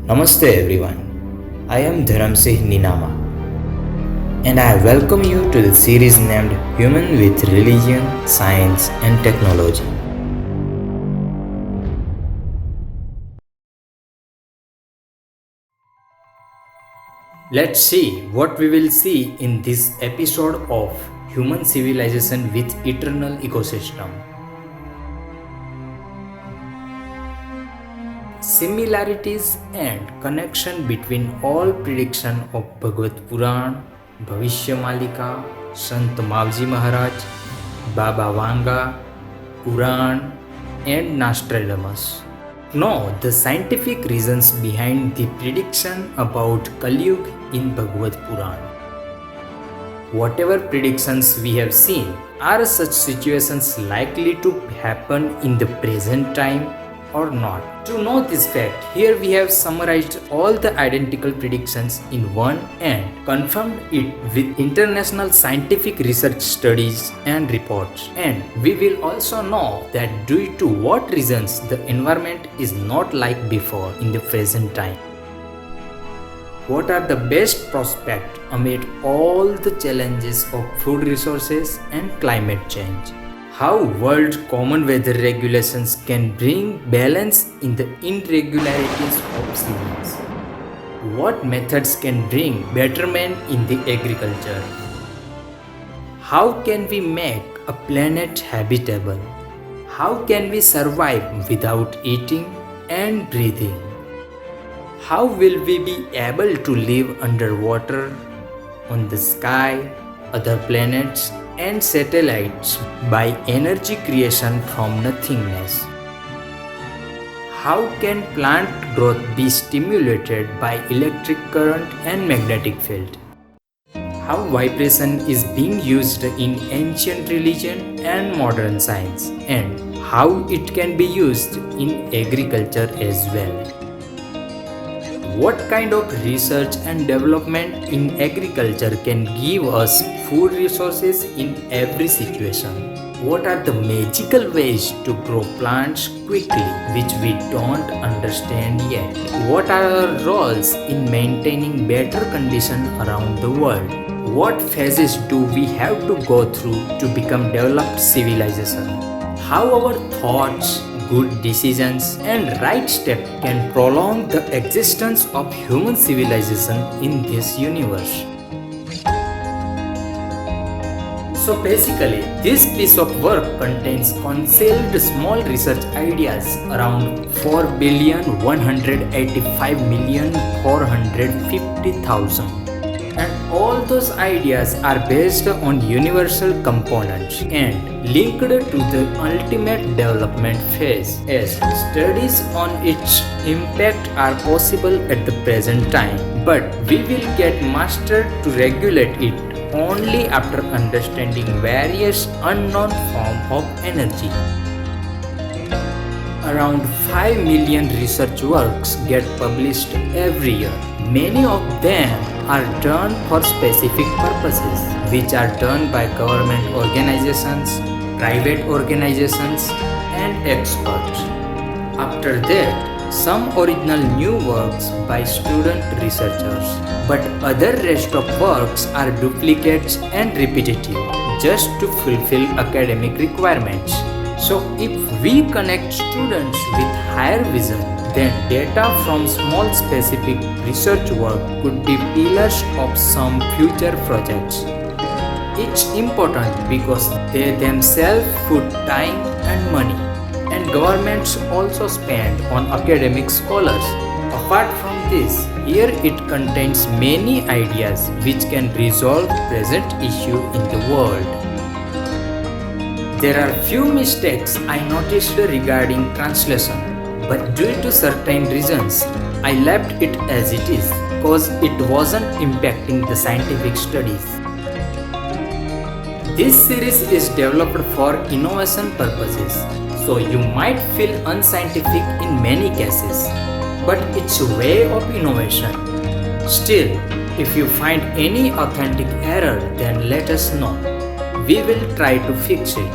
Namaste everyone. I am Dharam Singh Ninama and I welcome you to the series named Human with Religion, Science and Technology. Let's see what we will see in this episode of Human Civilization with Eternal Ecosystem. Similarities and connection between all prediction of Bhagavad Puran, Bhavishya Malika, Sant Mavji Maharaj, Baba Vanga, Quran and Nostradamus. Know the scientific reasons behind the prediction about Kali Yuga in Bhagavad Puran. Whatever predictions we have seen, are such situations likely to happen in the present time or not? To know this fact, here we have summarized all the identical predictions in one and confirmed it with international scientific research studies and reports. And we will also know that due to what reasons the environment is not like before in the present time. What are the best prospects amid all the challenges of food resources and climate change? How world common weather regulations can bring balance in the irregularities of seasons. What methods can bring betterment in the agriculture? How can we make a planet habitable? How can we survive without eating and breathing? How will we be able to live underwater, on the sky, other planets and satellites by energy creation from nothingness? How can plant growth be stimulated by electric current and magnetic field? How vibration is being used in ancient religion and modern science, and how it can be used in agriculture as well. What kind of research and development in agriculture can give us food resources in every situation? What are the magical ways to grow plants quickly which we don't understand yet? What are our roles in maintaining better conditions around the world? What phases do we have to go through to become developed civilization? How our thoughts, good decisions and right step can prolong the existence of human civilization in this universe. So basically, this piece of work contains concealed small research ideas around 4,185,450,000. And all those ideas are based on universal components and linked to the ultimate development phase, as studies on its impact are possible at the present time, but we will get mastered to regulate it only after understanding various unknown forms of energy. Around 5 million research works get published every year. Many of them are done for specific purposes, which are done by government organizations, private organizations, and experts. After that, some original new works by student researchers, but other rest of works are duplicates and repetitive just to fulfill academic requirements. So if we connect students with higher vision, then data from small specific research work could be pillars of some future projects. It's important because they themselves put time and money, and governments also spend on academic scholars. Apart from this, here it contains many ideas which can resolve present issue in the world. There are few mistakes I noticed regarding translation, but due to certain reasons, I left it as it is because it wasn't impacting the scientific studies. This series is developed for innovation purposes, so you might feel unscientific in many cases, but it's a way of innovation. Still, if you find any authentic error, then let us know. We will try to fix it.